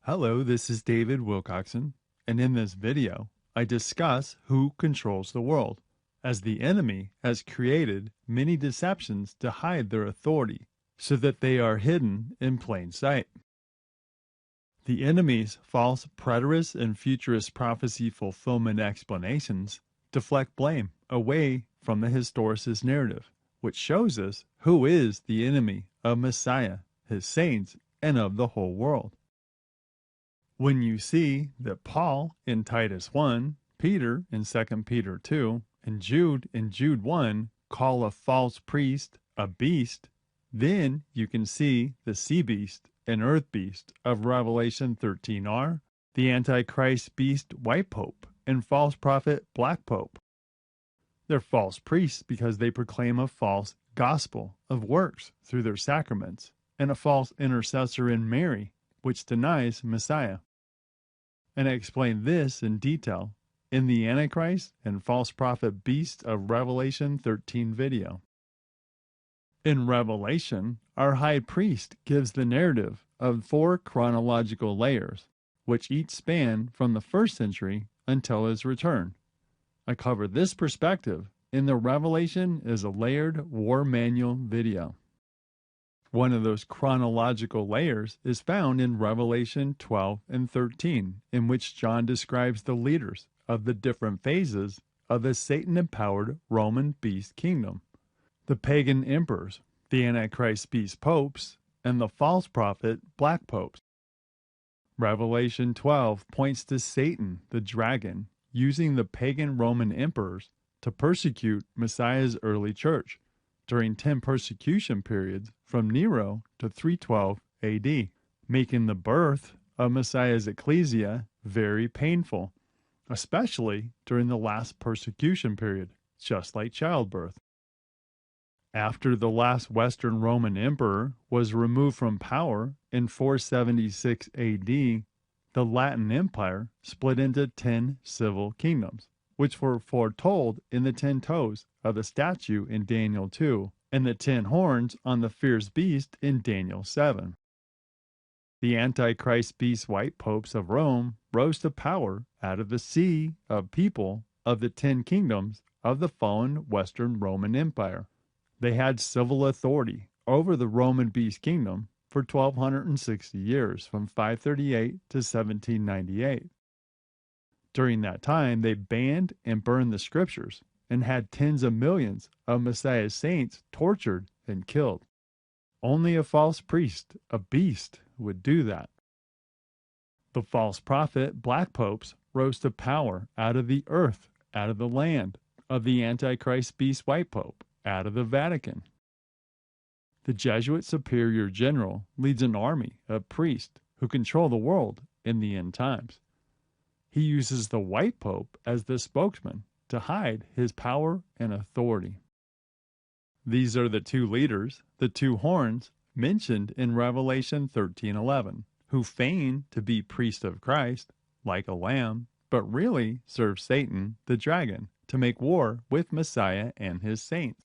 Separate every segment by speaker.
Speaker 1: Hello, this is David Wilcoxon, and in this video, I discuss who controls the world, as the enemy has created many deceptions to hide their authority, so that they are hidden in plain sight. The enemy's false preterist and futurist prophecy fulfillment explanations deflect blame away from the historicist narrative, which shows us who is the enemy of Messiah, his saints, and of the whole world. When you see that Paul in Titus 1, Peter in 2 Peter 2, and Jude in Jude 1 call a false priest a beast, then you can see the sea beast and earth beast of Revelation 13r, the antichrist beast white pope, and false prophet black pope. They're false priests because they proclaim a false gospel of works through their sacraments, and a false intercessor in Mary, which denies Messiah. And I explain this in detail in the Antichrist and false prophet beast of Revelation 13 video. In Revelation, our high priest gives the narrative of 4 chronological layers, which each span from the 1st century until his return. I cover this perspective in the Revelation is a layered war manual video. One of those chronological layers is found in Revelation 12 and 13, in which John describes the leaders of the different phases of the Satan-empowered Roman beast kingdom, the pagan emperors, the Antichrist beast popes, and the false prophet black popes. Revelation 12 points to Satan, the dragon, using the pagan Roman emperors to persecute Messiah's early church during 10 persecution periods from Nero to 312 AD, making the birth of Messiah's ecclesia very painful, especially during the last persecution period, just like childbirth. After the last Western Roman emperor was removed from power in 476 AD, the Latin Empire split into 10 civil kingdoms, which were foretold in the 10 toes of the statue in Daniel 2 and the 10 horns on the fierce beast in Daniel 7. The Antichrist beast white popes of Rome rose to power out of the sea of people of the 10 kingdoms of the fallen Western Roman Empire. They had civil authority over the Roman beast kingdom for 1260 years, from 538 to 1798. During that time, they banned and burned the scriptures and had tens of millions of Messiah's saints tortured and killed. Only a false priest, a beast, would do that. The false prophet, black popes, rose to power out of the earth, out of the land of the Antichrist beast white pope, out of the Vatican. The Jesuit superior general leads an army of priests who control the world in the end times. He uses the white pope as the spokesman to hide his power and authority. These are the 2 leaders, the 2 horns, mentioned in Revelation 13:11, who feign to be priests of Christ, like a lamb, but really serve Satan, the dragon, to make war with Messiah and his saints.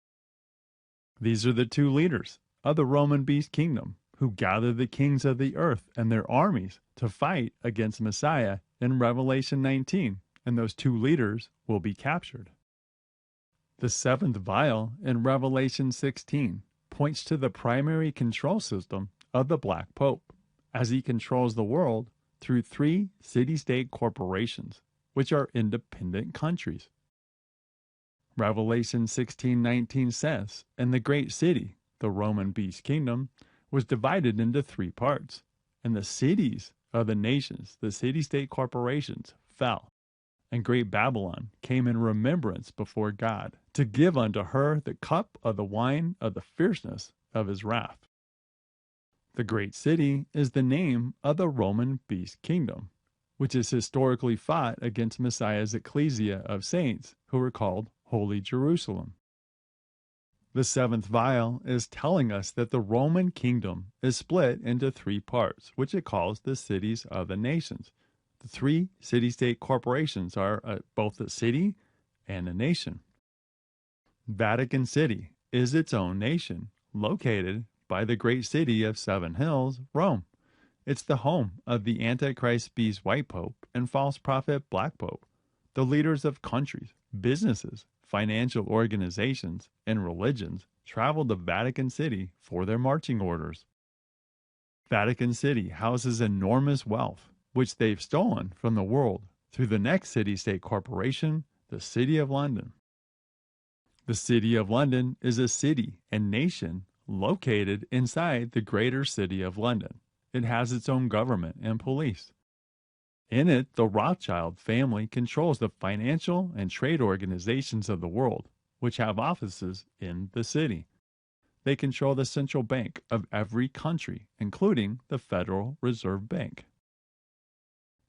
Speaker 1: These are the 2 leaders of the Roman beast kingdom, who gather the kings of the earth and their armies to fight against Messiah in Revelation 19, and those 2 leaders will be captured. The 7th vial in Revelation 16 points to the primary control system of the Black Pope, as he controls the world through 3 city-state corporations, which are independent countries. Revelation 16:19 says, "And the great city, the Roman beast kingdom, was divided into 3 parts, and the cities of the nations, the city-state corporations, fell. And great Babylon came in remembrance before God, to give unto her the cup of the wine of the fierceness of his wrath." The great city is the name of the Roman beast kingdom, which has historically fought against Messiah's ecclesia of saints, who are called Holy Jerusalem. The 7th vial is telling us that the Roman kingdom is split into 3 parts, which it calls the cities of the nations. The 3 city-state corporations are both a city and a nation. Vatican City is its own nation, located by the great city of 7 hills, Rome. It's the home of the antichrist beast white pope and false prophet black pope. The leaders of countries, businesses, financial organizations, and religions travel to Vatican City for their marching orders. Vatican City houses enormous wealth, which they've stolen from the world through the next city-state corporation, the City of London. The City of London is a city and nation located inside the greater City of London. It has its own government and police. In it, the Rothschild family controls the financial and trade organizations of the world, which have offices in the city. They control the central bank of every country, including the Federal Reserve Bank.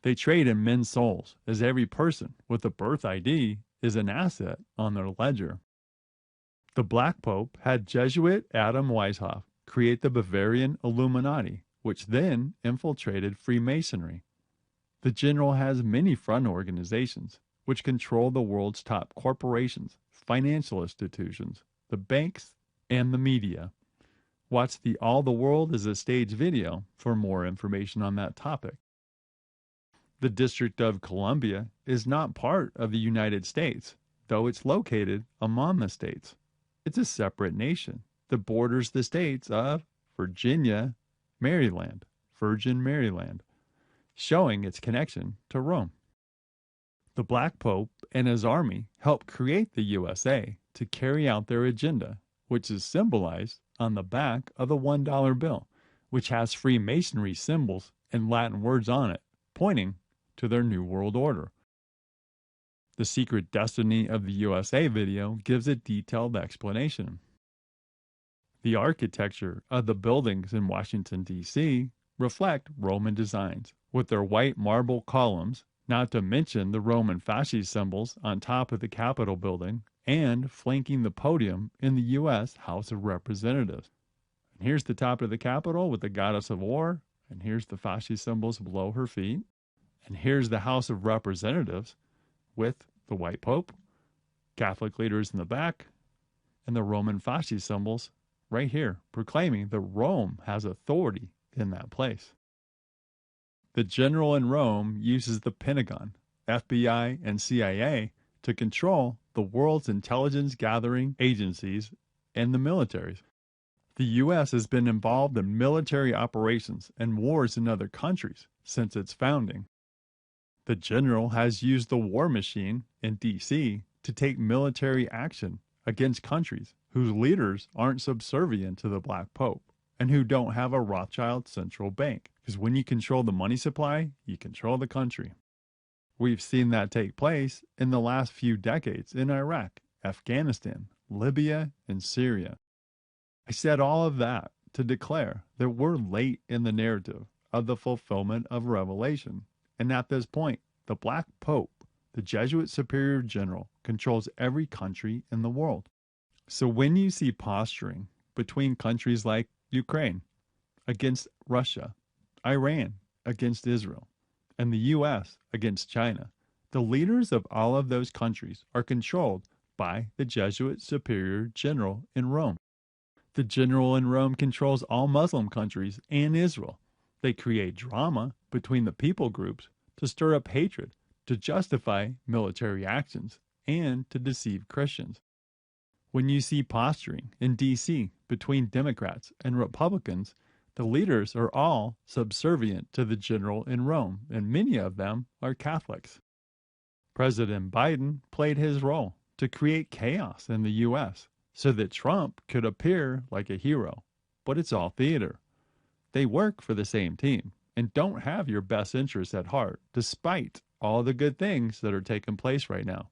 Speaker 1: They trade in men's souls, as every person with a birth ID is an asset on their ledger. The Black Pope had Jesuit Adam Weishaupt create the Bavarian Illuminati, which then infiltrated Freemasonry. The general has many front organizations, which control the world's top corporations, financial institutions, the banks, and the media. Watch the All the World is a Stage video for more information on that topic. The District of Columbia is not part of the United States, though it's located among the states. It's a separate nation that borders the states of Virginia, Maryland, Virgin Maryland, showing its connection to Rome. The Black Pope and his army helped create the USA to carry out their agenda, which is symbolized on the back of the $1 bill, which has Freemasonry symbols and Latin words on it, pointing to their New World Order. The Secret Destiny of the USA video gives a detailed explanation. The architecture of the buildings in Washington, D.C. reflect Roman designs, with their white marble columns, not to mention the Roman fascist symbols on top of the Capitol building and flanking the podium in the U.S. House of Representatives. And here's the top of the Capitol with the goddess of war, and here's the fascist symbols below her feet, and here's the House of Representatives with the white pope, Catholic leaders in the back, and the Roman fascist symbols right here, proclaiming that Rome has authority in that place. The general in Rome uses the Pentagon, FBI, and CIA to control the world's intelligence gathering agencies and the militaries. The U.S. has been involved in military operations and wars in other countries since its founding. The general has used the war machine in D.C. to take military action against countries whose leaders aren't subservient to the Black Pope and who don't have a Rothschild central bank. Because when you control the money supply, you control the country. We've seen that take place in the last few decades in Iraq, Afghanistan, Libya, and Syria. I said all of that to declare that we're late in the narrative of the fulfillment of Revelation. And at this point, the Black Pope, the Jesuit Superior General, controls every country in the world. So when you see posturing between countries like Ukraine against Russia, Iran against Israel, and the U.S. against China, the leaders of all of those countries are controlled by the Jesuit Superior General in Rome. The general in Rome controls all Muslim countries and Israel. They create drama between the people groups to stir up hatred, to justify military actions, and to deceive Christians. When you see posturing in D.C. between Democrats and Republicans, the leaders are all subservient to the general in Rome, and many of them are Catholics. President Biden played his role to create chaos in the U.S. so that Trump could appear like a hero, but it's all theater. They work for the same team and don't have your best interests at heart, despite all the good things that are taking place right now.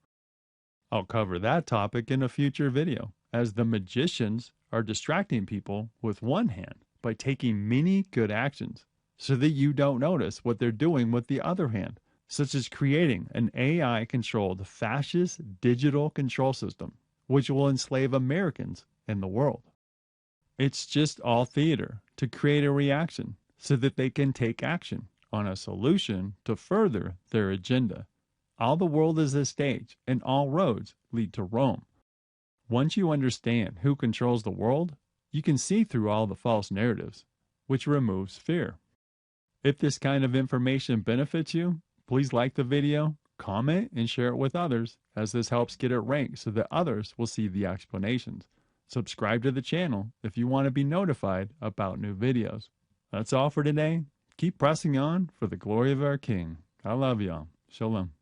Speaker 1: I'll cover that topic in a future video, as the magicians are distracting people with one hand by taking many good actions so that you don't notice what they're doing with the other hand, such as creating an AI-controlled fascist digital control system, which will enslave Americans in the world. It's just all theater to create a reaction so that they can take action on a solution to further their agenda. All the world is a stage, and all roads lead to Rome. Once you understand who controls the world, you can see through all the false narratives, which removes fear. If this kind of information benefits you, please like the video, comment, and share it with others, as this helps get it ranked so that others will see the explanations. Subscribe to the channel if you want to be notified about new videos. That's all for today. Keep pressing on for the glory of our King. I love y'all. Shalom.